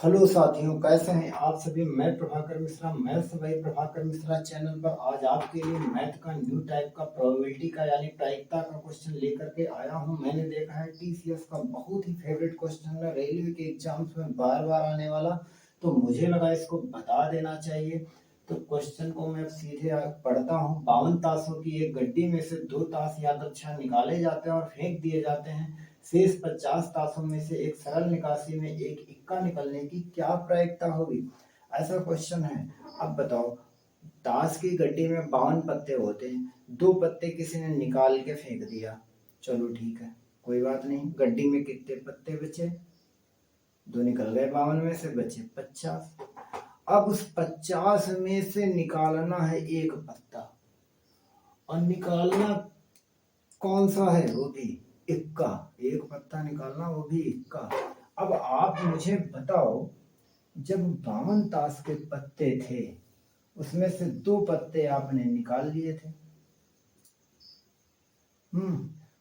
Hello साथियों, कैसे हैं आप सभी। मैं Prabhakar Mishra, maths by Prabhakar Mishra channel पर आज आपके लिए मैथ का न्यू टाइप का प्रोबेबिलिटी का यानी प्रायिकता का क्वेश्चन लेकर के आया हूं। मैंने देखा है टीसीएस का बहुत ही फेवरेट क्वेश्चन है, रेलवे के एग्जाम्स में बार बार आने वाला, तो मुझे लगा इसको बता देना चाहिए। तो क्वेश्चन को मैं सीधे पढ़ता हूँ। 52 तासों की एक गड्डी में से 2 तास यादृच्छा निकाले जाते हैं और फेंक दिए जाते हैं। शेष 50 तासों में से एक सरल निकासी में एक इक्का निकलने की क्या प्रायिकता होगी, ऐसा क्वेश्चन है। अब बताओ, ताश की गड्डी में 52 पत्ते होते हैं, 2 पत्ते किसी ने निकाल के फेंक दिया। चलो ठीक है, कोई बात नहीं। गड्डी में कितने पत्ते बचे? 2 निकल गए, 52 में से बचे 50। अब उस 50 में से निकालना है एक पत्ता, और निकालना कौन सा है? वो भी इक्का। एक पत्ता निकालना, वो भी इक्का। अब आप मुझे बताओ, जब 52 ताश के पत्ते थे उसमें से 2 पत्ते आपने निकाल लिए थे।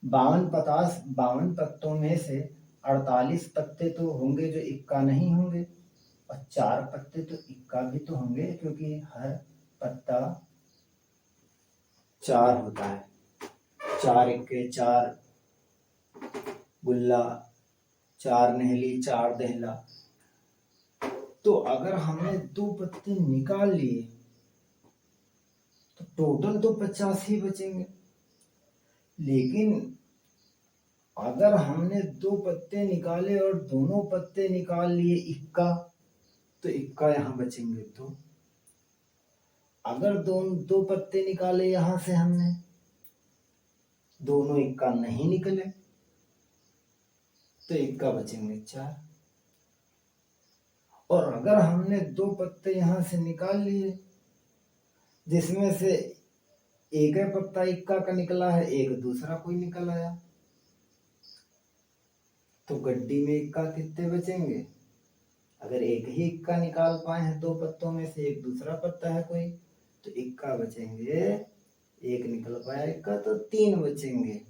52 पत्तों में से 48 पत्ते तो होंगे जो इक्का नहीं होंगे, और 4 पत्ते तो इक्का भी तो होंगे, क्योंकि हर पत्ता 4 होता है। 4 इक्के 4 गुल्ला, 4 नहली 4 दहला। तो अगर हमने 2 पत्ते निकाल लिए तो टोटल तो 50 ही बचेंगे। लेकिन अगर हमने 2 पत्ते निकाले और दोनों पत्ते निकाल लिए इक्का, तो इक्का यहां बचेंगे 2। अगर दो पत्ते निकाले यहां से हमने, दोनों इक्का नहीं निकले, तो इक्का बचेंगे 4। और अगर हमने 2 पत्ते यहां से निकाल लिए जिसमें से एक पत्ता इक्का का निकला है, एक दूसरा कोई निकल आया, तो गड्डी में इक्का कितने बचेंगे? अगर एक ही इक्का निकाल पाए हैं 2 पत्तों में से, एक दूसरा पत्ता है कोई, तो इक्का बचेंगे। एक निकल पाया इक्का तो 3 बचेंगे।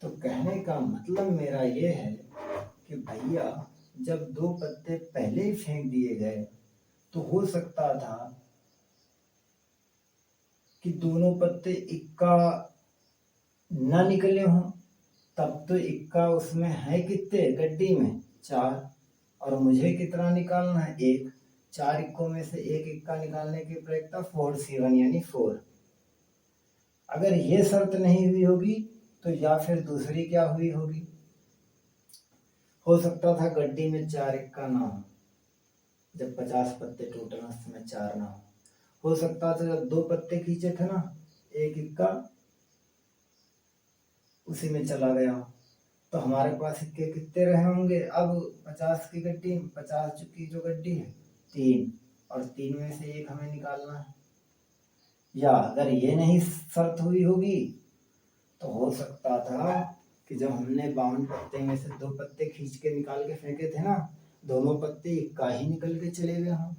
तो कहने का मतलब मेरा ये है कि भैया, जब 2 पत्ते पहले ही फेंक दिए गए तो हो सकता था कि दोनों पत्ते इक्का न निकले हों। तब तो इक्का उसमें है कितने गड्डी में? 4। और मुझे कितना निकालना है? 1। 4 इक्कों में से एक इक्का निकालने की प्रायिकता 4C1 यानी 4। अगर ये शर्त नहीं हुई होगी तो या फिर दूसरी क्या हुई होगी? हो सकता था गड्डी में 4 इक्का ना हो, जब 50 पत्ते टोटल उसमें 4 ना हो सकता था जब 2 पत्ते खींचे थे ना, एक इक्का उसी में चला गया, तो हमारे पास इक्के कितने रहे होंगे? अब 50 की गड्डी, 50 की जो गड्डी है 3, और 3 में से एक हमें निकालना है। या अगर ये नहीं शर्त हुई होगी तो हो सकता था कि जब हमने 52 पत्ते में से 2 पत्ते खींच के निकाल के फेंके थे ना, दोनों पत्ते इक्का ही निकल के चले गए हों।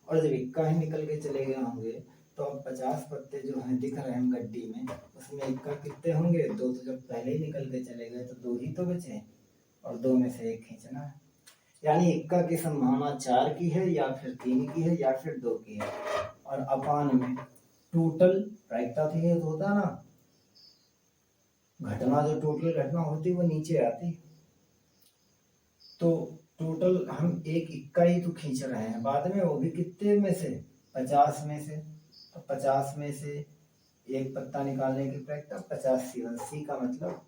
और जब इक्का ही निकल के चले गए होंगे तो अब 50 पत्ते जो हैं दिख रहे हैं गड्डी में, उसमें इक्का कितने होंगे? 2। तो जब पहले ही निकल के चले गए तो 2 ही तो बचे, और 2 में से एक खींचना है। यानी इक्का की संभावना 4 की है, या फिर 3 की है, या फिर 2 की है। और अपान में टोटल प्रायिकता थी, ये होता ना, घटना जो टोटल घटना होती वो नीचे आती। तो टोटल हम एक इक्का ही तो खींच रहे हैं बाद में, वो भी कितने में से? 50 में से। तो 50 में से एक पत्ता निकालने की प्रायिकता 50C1। C का मतलब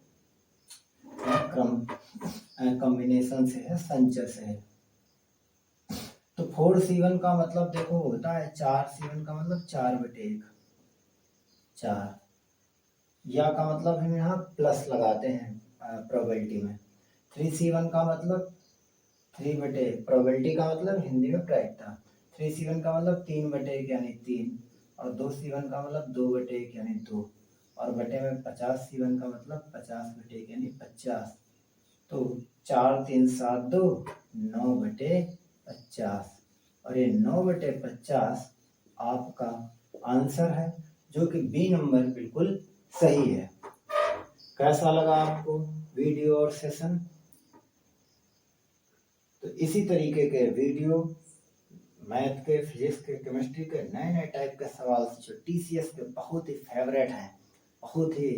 क्रम कॉम्बिनेशन से है, संचय से है। तो 4C1 का मतलब देखो होता है 4C1 का मतलब 4/1, 4। या का मतलब हम यहाँ प्लस लगाते हैं प्रोबेबिलिटी में। 3C1 का मतलब 3/1, प्रोबेबिलिटी का मतलब हिंदी में प्रायिकता। 3C1 का मतलब 3/1 यानी 3, और 2C1 का मतलब 2/1 यानी 2, और बटे में 50C1 का मतलब 50/1 यानी 50। तो 4 3 7 2 9/50, और ये 9/50 आपका आंसर है, जो कि बी नंबर बिल्कुल सही है। कैसा लगा आपको वीडियो और सेशन? तो इसी तरीके के वीडियो मैथ के, फिजिक्स के, केमिस्ट्री के नए नए टाइप के सवाल जो TCS के बहुत ही फेवरेट हैं, बहुत ही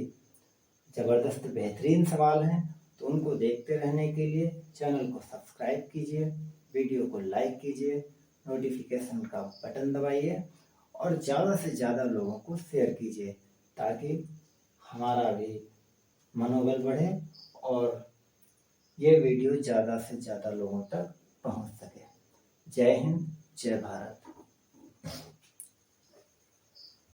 ज़बरदस्त बेहतरीन सवाल हैं, तो उनको देखते रहने के लिए चैनल को सब्सक्राइब कीजिए, वीडियो को लाइक कीजिए, नोटिफिकेशन का बटन दबाइए और ज़्यादा से ज़्यादा लोगों को शेयर कीजिए ताकि हमारा भी मनोबल बढ़े और ये वीडियो ज़्यादा से ज़्यादा लोगों तक पहुंच सके। जय हिंद, जय भारत।